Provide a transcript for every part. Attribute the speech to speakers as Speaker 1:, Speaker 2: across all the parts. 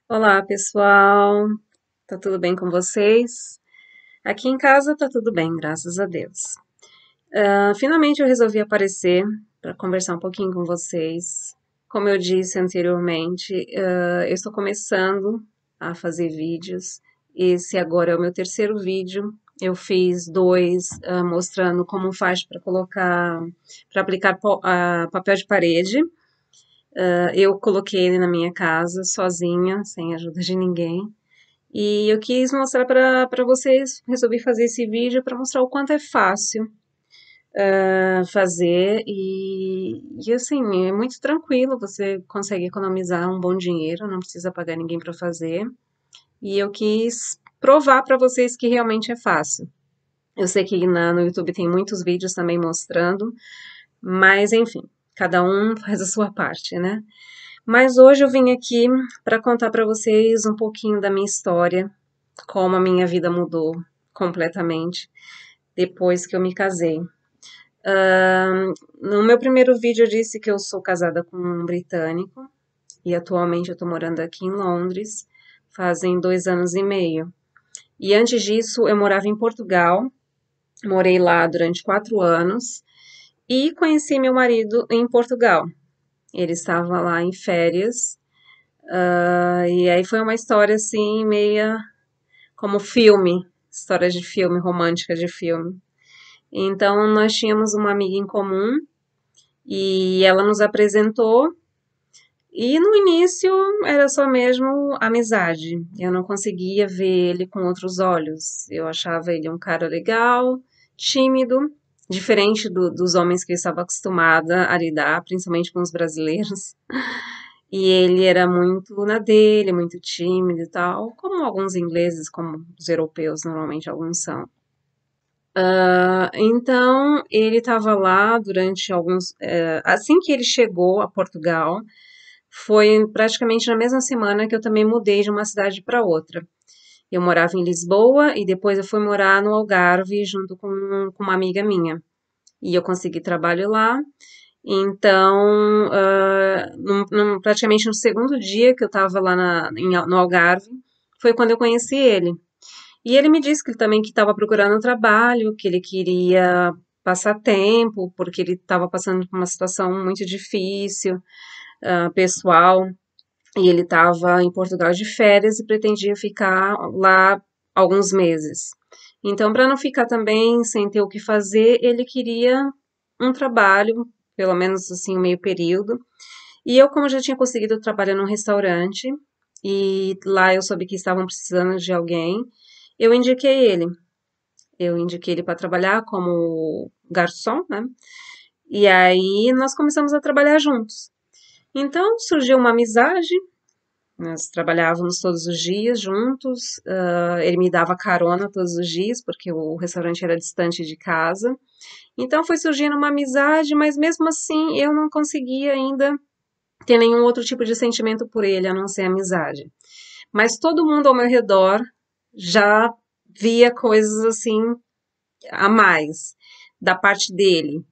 Speaker 1: Olá, pessoal. Tá tudo bem com vocês? Aqui em casa tá tudo bem, graças a Deus. Finalmente eu resolvi aparecer para conversar um pouquinho com vocês. Como eu disse anteriormente, eu estou começando a fazer vídeos. Esse agora é o meu terceiro vídeo. Eu fiz dois mostrando como faz para colocar, para aplicar papel de parede. Eu coloquei ele na minha casa sozinha, sem ajuda de ninguém. E eu quis mostrar para vocês, resolvi fazer esse vídeo para mostrar o quanto é fácil fazer e assim, é muito tranquilo, você consegue economizar um bom dinheiro, não precisa pagar ninguém para fazer. E eu quis provar para vocês que realmente é fácil. Eu sei que no YouTube tem muitos vídeos também mostrando, mas enfim, cada um faz a sua parte, né? Mas hoje eu vim aqui para contar para vocês um pouquinho da minha história, como a minha vida mudou completamente depois que eu me casei. No meu primeiro vídeo eu disse que eu sou casada com um britânico e atualmente eu estou morando aqui em Londres, fazem 2 anos e meio. E antes disso eu morava em Portugal, morei lá durante 4 anos e conheci meu marido em Portugal. Ele estava lá em férias, e aí foi uma história assim, meia como filme, história de filme, romântica de filme. Então, nós tínhamos uma amiga em comum e ela nos apresentou. E no início era só mesmo amizade. Eu não conseguia ver ele com outros olhos. Eu achava ele um cara legal, tímido, diferente dos homens que eu estava acostumada a lidar, principalmente com os brasileiros. E ele era muito na dele, muito tímido e tal, como alguns ingleses, como os europeus normalmente alguns são. Então, ele estava lá durante alguns. Assim que ele chegou a Portugal, foi praticamente na mesma semana que eu também mudei de uma cidade para outra. Eu morava em Lisboa e depois eu fui morar no Algarve junto com uma amiga minha. E eu consegui trabalho lá. Então, praticamente no segundo dia que eu estava lá no Algarve, foi quando eu conheci ele. E ele me disse que ele também que estava procurando um trabalho, que ele queria passar tempo, porque ele estava passando por uma situação muito difícil, pessoal, e ele estava em Portugal de férias e pretendia ficar lá alguns meses. Então, para não ficar também sem ter o que fazer, ele queria um trabalho, pelo menos assim, um meio período. E eu, como já tinha conseguido trabalhar num restaurante, e lá eu soube que estavam precisando de alguém, eu indiquei ele. Eu indiquei ele para trabalhar como garçom, né? E aí nós começamos a trabalhar juntos. Então surgiu uma amizade, nós trabalhávamos todos os dias juntos, ele me dava carona todos os dias, porque o restaurante era distante de casa. Então foi surgindo uma amizade, mas mesmo assim eu não conseguia ainda ter nenhum outro tipo de sentimento por ele, a não ser amizade. Mas todo mundo ao meu redor já via coisas assim a mais da parte dele.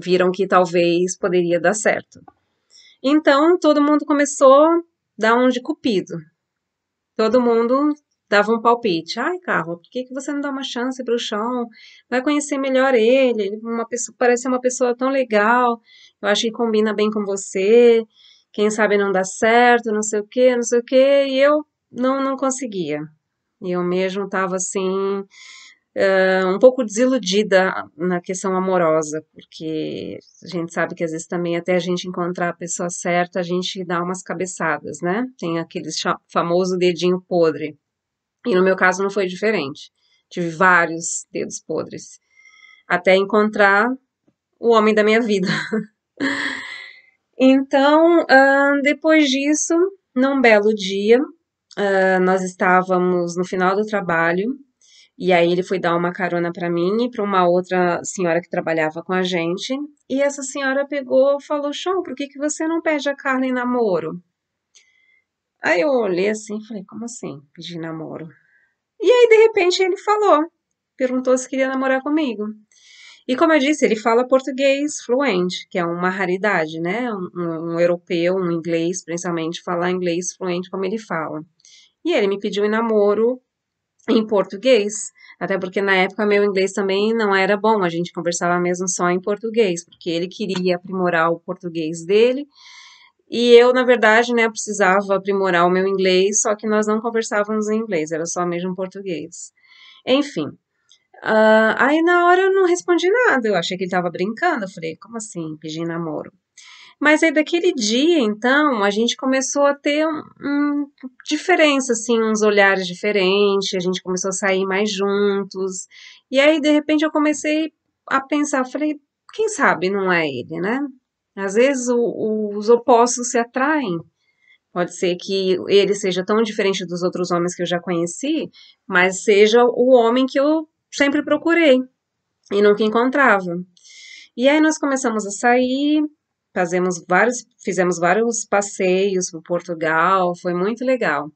Speaker 1: Viram que talvez poderia dar certo. Então todo mundo começou a dar um de cupido. Todo mundo dava um palpite. Ai, Carla, por que você não dá uma chance para o Sean? Vai conhecer melhor ele. Uma pessoa, parece ser uma pessoa tão legal. Eu acho que combina bem com você. Quem sabe não dá certo, não sei o quê, não sei o quê. E eu não conseguia. E eu mesmo estava assim, um pouco desiludida na questão amorosa, porque a gente sabe que às vezes também até a gente encontrar a pessoa certa, a gente dá umas cabeçadas, né? Tem aquele famoso dedinho podre. E no meu caso não foi diferente. Tive vários dedos podres, até encontrar o homem da minha vida. Então, depois disso, num belo dia, nós estávamos no final do trabalho. E aí ele foi dar uma carona para mim e para uma outra senhora que trabalhava com a gente. E essa senhora pegou e falou: Sean, por que você não pede a Carla em namoro? Aí eu olhei assim e falei: como assim, pedir namoro? E aí, de repente, ele falou, perguntou se queria namorar comigo. E como eu disse, ele fala português fluente, que é uma raridade, né? Um europeu, um inglês, principalmente, falar inglês fluente como ele fala. E ele me pediu em namoro em português, até porque na época meu inglês também não era bom, a gente conversava mesmo só em português, porque ele queria aprimorar o português dele e eu, na verdade, né, precisava aprimorar o meu inglês, só que nós não conversávamos em inglês, era só mesmo português. Enfim, aí na hora eu não respondi nada, eu achei que ele estava brincando, eu falei, como assim, pedir namoro? Mas aí daquele dia, então, a gente começou a ter diferença, assim, uns olhares diferentes, a gente começou a sair mais juntos. E aí, de repente, eu comecei a pensar, falei, quem sabe não é ele, né? Às vezes os opostos se atraem. Pode ser que ele seja tão diferente dos outros homens que eu já conheci, mas seja o homem que eu sempre procurei e nunca encontrava. E aí nós começamos a sair, fizemos vários passeios por Portugal, foi muito legal.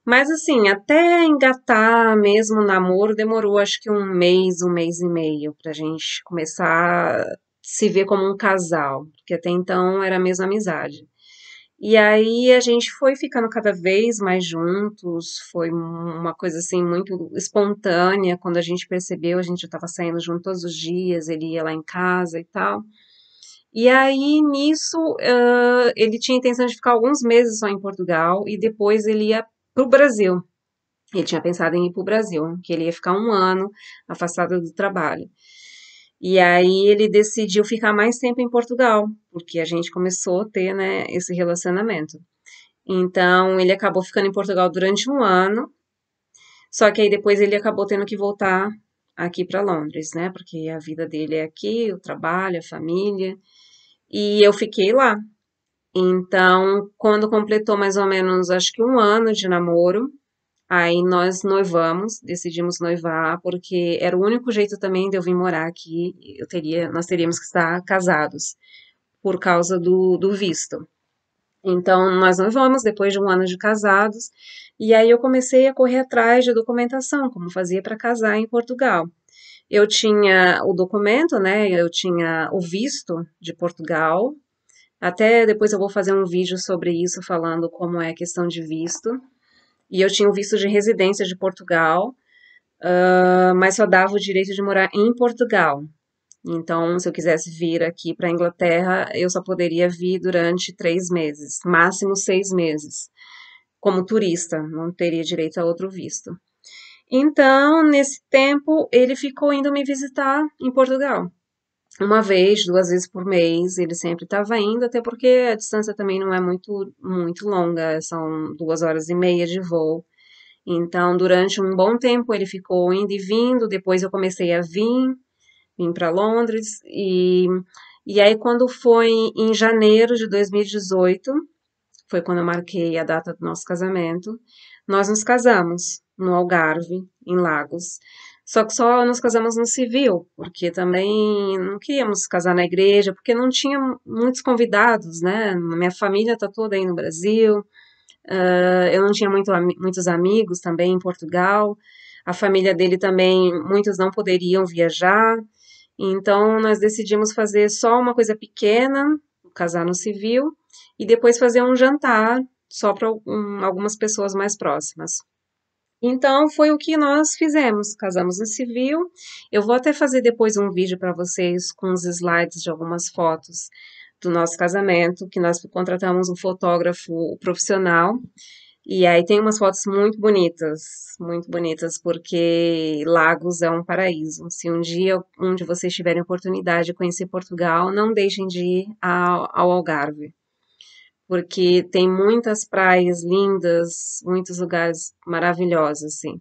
Speaker 1: Mas assim, até engatar mesmo o namoro demorou acho que um mês e meio, pra gente começar a se ver como um casal, porque até então era mesmo amizade. E aí a gente foi ficando cada vez mais juntos, foi uma coisa assim muito espontânea, quando a gente percebeu, a gente já estava saindo junto todos os dias, ele ia lá em casa e tal. E aí, nisso, ele tinha a intenção de ficar alguns meses só em Portugal e depois ele ia para o Brasil. Ele tinha pensado em ir para o Brasil, que ele ia ficar um ano afastado do trabalho. E aí ele decidiu ficar mais tempo em Portugal, porque a gente começou a ter, né, esse relacionamento. Então, ele acabou ficando em Portugal durante um ano, só que aí depois ele acabou tendo que voltar aqui para Londres, né, porque a vida dele é aqui, o trabalho, a família, e eu fiquei lá. Então, quando completou mais ou menos, acho que um ano de namoro, aí nós noivamos, decidimos noivar, porque era o único jeito também de eu vir morar aqui, nós teríamos que estar casados, por causa do visto. Então, nós noivamos depois de um ano de casados, e aí eu comecei a correr atrás de documentação, como fazia para casar em Portugal. Eu tinha o documento, né? Eu tinha o visto de Portugal, até depois eu vou fazer um vídeo sobre isso, falando como é a questão de visto. E eu tinha o visto de residência de Portugal, mas só dava o direito de morar em Portugal. Então, se eu quisesse vir aqui para a Inglaterra, eu só poderia vir durante 3 meses, máximo 6 meses, como turista, não teria direito a outro visto. Então, nesse tempo, ele ficou indo me visitar em Portugal. Uma vez, 2 vezes por mês, ele sempre estava indo, até porque a distância também não é muito longa, são 2 horas e meia de voo. Então, durante um bom tempo, ele ficou indo e vindo, depois eu comecei a vim para Londres, e aí quando foi em janeiro de 2018, foi quando eu marquei a data do nosso casamento, nós nos casamos no Algarve, em Lagos. Só que só nos casamos no civil, porque também não queríamos casar na igreja, porque não tinha muitos convidados, né? Minha família tá toda aí no Brasil, eu não tinha muitos amigos também em Portugal, a família dele também, muitos não poderiam viajar, então nós decidimos fazer só uma coisa pequena, casar no civil, e depois fazer um jantar só para algumas pessoas mais próximas. Então foi o que nós fizemos, casamos no civil. Eu vou até fazer depois um vídeo para vocês com os slides de algumas fotos do nosso casamento, que nós contratamos um fotógrafo profissional. E aí tem umas fotos muito bonitas, porque Lagos é um paraíso. Se um dia um de vocês tiverem oportunidade de conhecer Portugal, não deixem de ir ao Algarve, porque tem muitas praias lindas, muitos lugares maravilhosos, assim.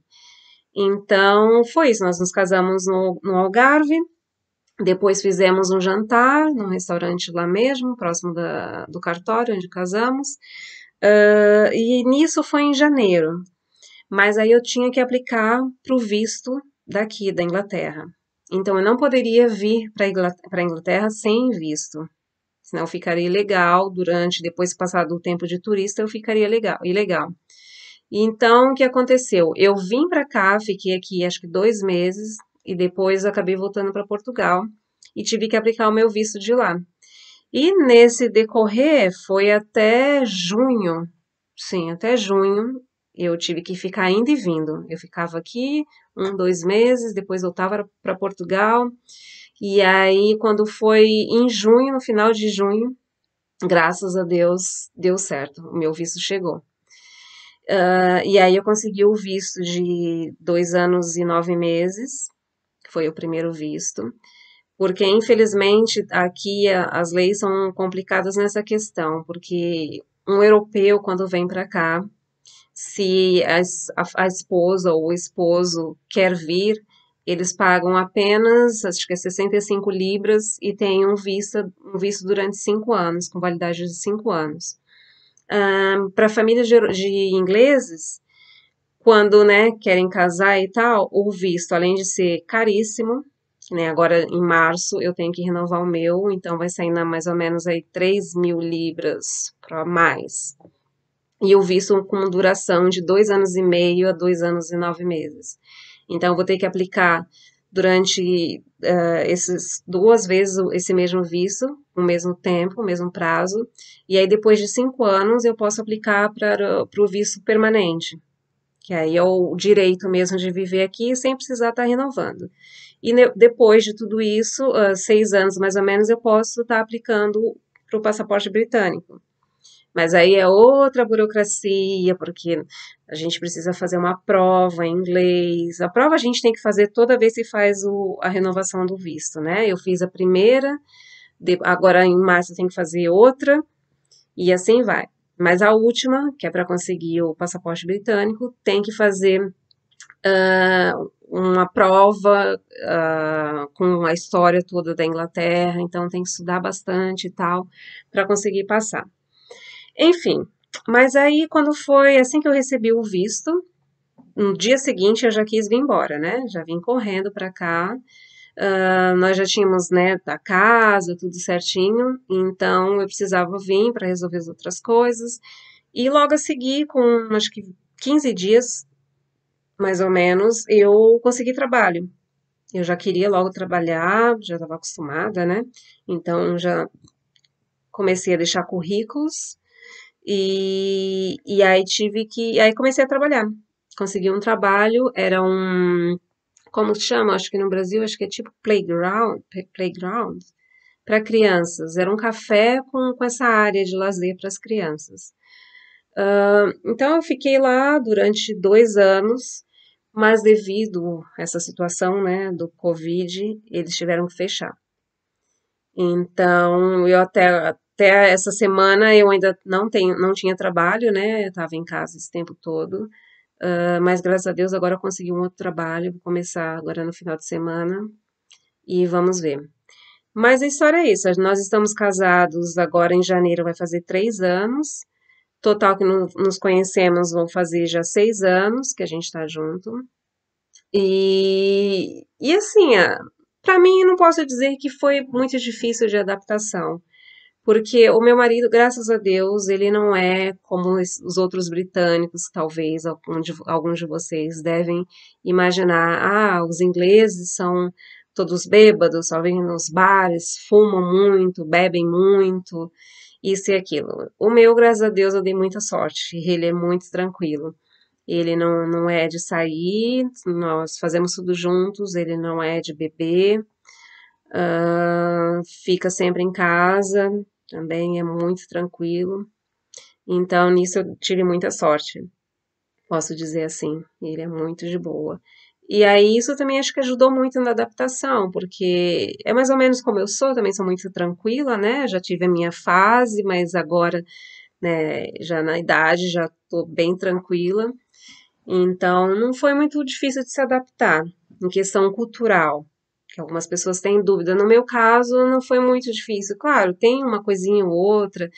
Speaker 1: Então, foi isso, nós nos casamos no Algarve, depois fizemos um jantar num restaurante lá mesmo, próximo do cartório onde casamos, e nisso foi em janeiro. Mas aí eu tinha que aplicar para o visto daqui, da Inglaterra. Então eu não poderia vir para a Inglaterra sem visto. Senão eu ficaria ilegal depois passado o tempo de turista, eu ficaria ilegal. Então, o que aconteceu? Eu vim para cá, fiquei aqui acho que 2 meses, e depois acabei voltando para Portugal e tive que aplicar o meu visto de lá. E nesse decorrer foi até junho, sim, até junho eu tive que ficar indo e vindo. Eu ficava aqui 1, 2 meses, depois voltava para Portugal. E aí, quando foi em junho, no final de junho, graças a Deus, deu certo. O meu visto chegou. E aí eu consegui o visto de 2 anos e 9 meses, que foi o primeiro visto. Porque, infelizmente, aqui as leis são complicadas nessa questão, porque um europeu, quando vem para cá, se a esposa ou o esposo quer vir, eles pagam apenas, acho que é 65 libras e tem um visto durante 5 anos, com validade de 5 anos. Para famílias de ingleses, quando, né, querem casar e tal, o visto, além de ser caríssimo, né, agora em março eu tenho que renovar o meu, então vai sair mais ou menos aí 3.000 libras para mais. E o visto com duração de 2 anos e meio a 2 anos e 9 meses. Então eu vou ter que aplicar durante esses 2 vezes esse mesmo visto, o mesmo tempo, o mesmo prazo, e aí depois de 5 anos eu posso aplicar para o visto permanente, que aí é o direito mesmo de viver aqui sem precisar estar renovando. E depois de tudo isso, 6 anos mais ou menos, eu posso estar aplicando para o passaporte britânico. Mas aí é outra burocracia, porque a gente precisa fazer uma prova em inglês. A prova a gente tem que fazer toda vez que faz a renovação do visto, né? Eu fiz a primeira, agora em março eu tenho que fazer outra, e assim vai. Mas a última, que é para conseguir o passaporte britânico, tem que fazer uma prova com a história toda da Inglaterra, então tem que estudar bastante e tal para conseguir passar. Enfim, mas aí quando foi assim que eu recebi o visto, no dia seguinte eu já quis vir embora, né? Já vim correndo para cá. Nós já tínhamos, né, da casa, tudo certinho, então eu precisava vir para resolver as outras coisas. E logo a seguir, com acho que 15 dias, mais ou menos, eu consegui trabalho. Eu já queria logo trabalhar, já estava acostumada, né? Então já comecei a deixar currículos e aí aí comecei a trabalhar. Consegui um trabalho, era como se chama? Acho que no Brasil, acho que é tipo playground para crianças. Era um café com essa área de lazer para as crianças. Então eu fiquei lá durante 2 anos, mas devido a essa situação, né, do Covid, eles tiveram que fechar. Então, eu até essa semana eu ainda não tinha trabalho, né? Eu estava em casa esse tempo todo. Mas graças a Deus agora eu consegui um outro trabalho. Vou começar agora no final de semana e vamos ver. Mas a história é isso. Nós estamos casados agora em janeiro, vai fazer 3 anos. Total que nos conhecemos vão fazer já 6 anos que a gente está junto. E assim, para mim, eu não posso dizer que foi muito difícil de adaptação, porque o meu marido, graças a Deus, ele não é como os outros britânicos, talvez alguns de vocês devem imaginar. Ah, os ingleses são todos bêbados, só vêm nos bares, fumam muito, bebem muito, isso e aquilo. O meu, graças a Deus, eu dei muita sorte, ele é muito tranquilo. Ele não é de sair, nós fazemos tudo juntos, ele não é de beber, fica sempre em casa, também é muito tranquilo. Então, nisso eu tive muita sorte, posso dizer assim. Ele é muito de boa. E aí, isso também acho que ajudou muito na adaptação, porque é mais ou menos como eu sou, também sou muito tranquila, né? Já tive a minha fase, mas agora, né, já na idade, já tô bem tranquila. Então, não foi muito difícil de se adaptar em questão cultural, que algumas pessoas têm dúvida. No meu caso, não foi muito difícil. Claro, tem uma coisinha ou outra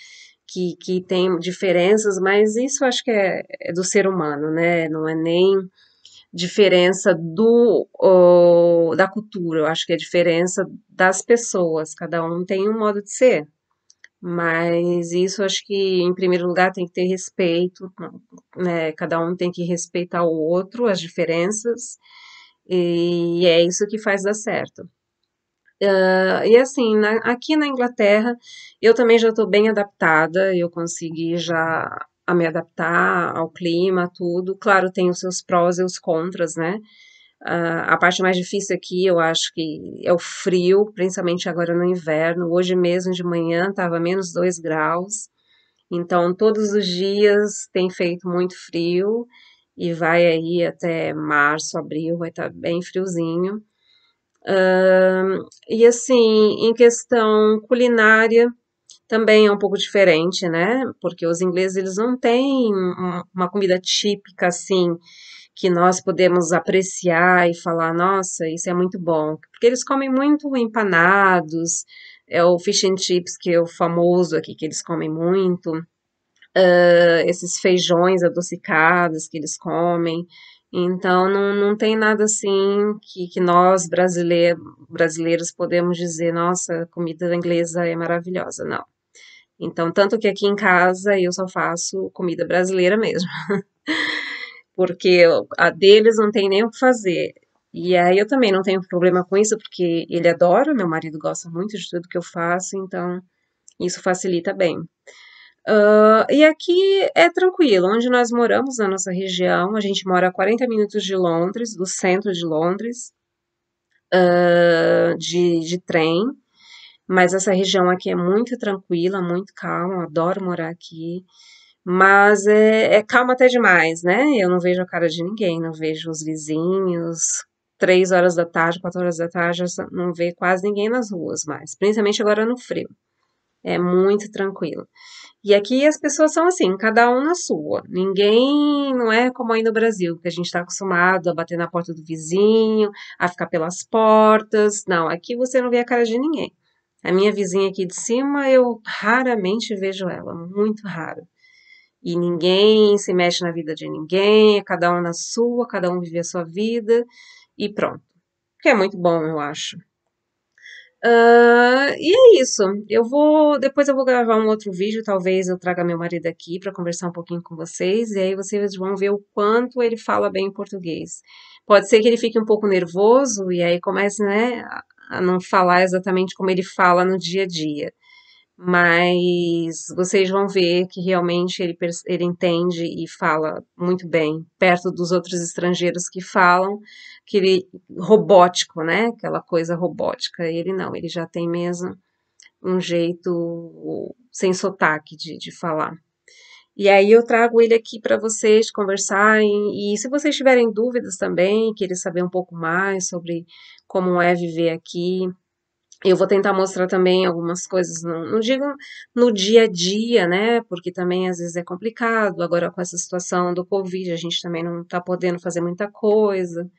Speaker 1: que tem diferenças, mas isso eu acho que é do ser humano, né? Não é nem diferença da cultura, eu acho que é diferença das pessoas. Cada um tem um modo de ser. Mas isso acho que, em primeiro lugar, tem que ter respeito, né? Cada um tem que respeitar o outro, as diferenças, e é isso que faz dar certo. E assim, aqui na Inglaterra, eu também já estou bem adaptada, eu consegui já a me adaptar ao clima, tudo. Claro, tem os seus prós e os contras, né? A parte mais difícil aqui, eu acho que é o frio, principalmente agora no inverno. Hoje mesmo de manhã estava -2 graus, então todos os dias tem feito muito frio e vai aí até março, abril, vai estar bem friozinho. E assim, em questão culinária, também é um pouco diferente, né? Porque os ingleses, eles não têm uma comida típica, assim, que nós podemos apreciar e falar, nossa, isso é muito bom. Porque eles comem muito empanados, é o fish and chips, que é o famoso aqui, que eles comem muito, esses feijões adocicados que eles comem. Então, não tem nada assim que nós brasileiros podemos dizer, nossa, a comida inglesa é maravilhosa. Não. Então, tanto que aqui em casa eu só faço comida brasileira mesmo, porque a deles não tem nem o que fazer. E aí eu também não tenho problema com isso, porque ele adora, meu marido gosta muito de tudo que eu faço, então isso facilita bem. E aqui é tranquilo, onde nós moramos, na nossa região, a gente mora a 40 minutos de Londres, do centro de Londres, de trem, mas essa região aqui é muito tranquila, muito calma, eu adoro morar aqui, mas é calma até demais, né? Eu não vejo a cara de ninguém, não vejo os vizinhos, 3 horas da tarde, 4 horas da tarde, não vê quase ninguém nas ruas mais, principalmente agora no frio, é muito tranquilo. E aqui as pessoas são assim, cada um na sua. Ninguém, não é como aí no Brasil, que a gente está acostumado a bater na porta do vizinho, a ficar pelas portas. Não, aqui você não vê a cara de ninguém. A minha vizinha aqui de cima, eu raramente vejo ela, muito raro. E ninguém se mexe na vida de ninguém, é cada um na sua, cada um vive a sua vida e pronto. Que é muito bom, eu acho. E é isso. Depois eu vou gravar um outro vídeo, talvez eu traga meu marido aqui para conversar um pouquinho com vocês, e aí vocês vão ver o quanto ele fala bem português. Pode ser que ele fique um pouco nervoso e aí comece, né, a não falar exatamente como ele fala no dia a dia. Mas vocês vão ver que realmente ele entende e fala muito bem, perto dos outros estrangeiros que falam, que ele robótico, né? Aquela coisa robótica. Ele não, ele já tem mesmo um jeito sem sotaque de falar. E aí eu trago ele aqui para vocês conversarem, e se vocês tiverem dúvidas também, querer saber um pouco mais sobre como é viver aqui, eu vou tentar mostrar também algumas coisas, não digo no dia a dia, né? Porque também às vezes é complicado. Agora com essa situação do Covid, a gente também não tá podendo fazer muita coisa.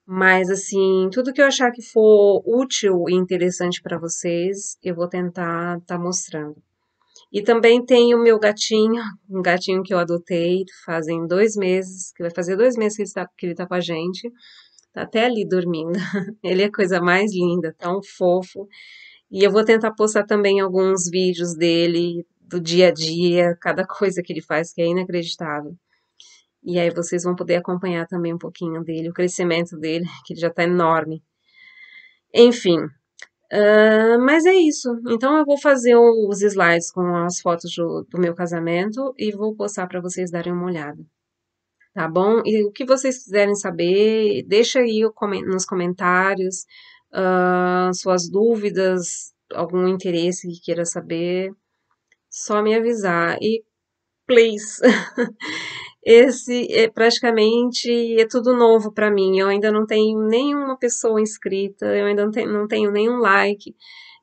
Speaker 1: Mas assim, tudo que eu achar que for útil e interessante para vocês, eu vou tentar tá mostrando. E também tem o meu gatinho, um gatinho que eu adotei fazem 2 meses, que vai fazer 2 meses que ele tá com a gente. Tá até ali dormindo. Ele é a coisa mais linda, tão fofo. E eu vou tentar postar também alguns vídeos dele, do dia a dia, cada coisa que ele faz, que é inacreditável. E aí vocês vão poder acompanhar também um pouquinho dele, o crescimento dele, que ele já tá enorme. Enfim, mas é isso. Então eu vou fazer os slides com as fotos do meu casamento e vou postar para vocês darem uma olhada. Tá bom? E o que vocês quiserem saber, deixa aí nos comentários, suas dúvidas, algum interesse que queira saber, só me avisar. E, please, esse é praticamente é tudo novo para mim. Eu ainda não tenho nenhuma pessoa inscrita, eu ainda não tenho nenhum like.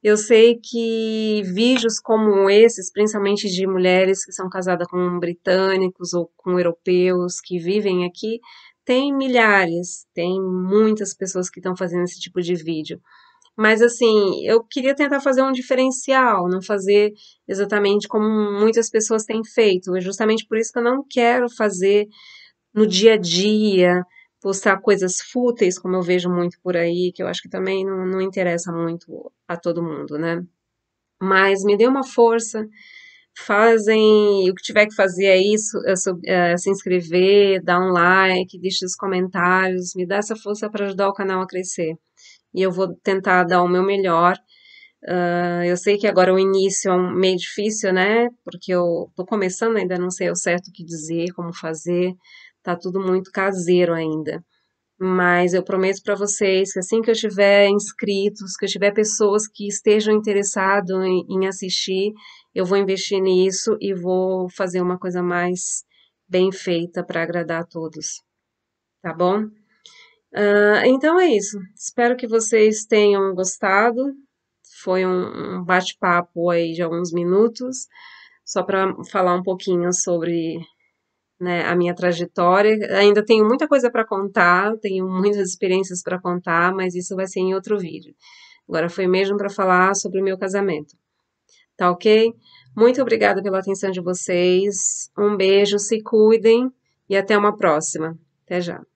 Speaker 1: Eu sei que vídeos como esses, principalmente de mulheres que são casadas com britânicos ou com europeus que vivem aqui, tem milhares, tem muitas pessoas que estão fazendo esse tipo de vídeo. Mas assim, eu queria tentar fazer um diferencial, não fazer exatamente como muitas pessoas têm feito. É justamente por isso que eu não quero fazer no dia a dia, postar coisas fúteis, como eu vejo muito por aí, que eu acho que também não interessa muito a todo mundo, né? Mas me dê uma força, Fazem o que tiver que fazer aí, se inscrever, dar um like, deixa os comentários, me dá essa força para ajudar o canal a crescer. E eu vou tentar dar o meu melhor. Eu sei que agora o início é meio difícil, né? Porque eu tô começando, ainda não sei ao certo o que dizer, como fazer, tá tudo muito caseiro ainda. Mas eu prometo para vocês que assim que eu tiver inscritos, que eu tiver pessoas que estejam interessadas em assistir, eu vou investir nisso e vou fazer uma coisa mais bem feita para agradar a todos, tá bom? Então é isso. Espero que vocês tenham gostado. Foi um bate-papo aí de alguns minutos, só para falar um pouquinho sobre, né, a minha trajetória. Ainda tenho muita coisa para contar, tenho muitas experiências para contar, mas isso vai ser em outro vídeo. Agora foi mesmo para falar sobre o meu casamento. Tá ok? Muito obrigada pela atenção de vocês. Um beijo, se cuidem e até uma próxima. Até já.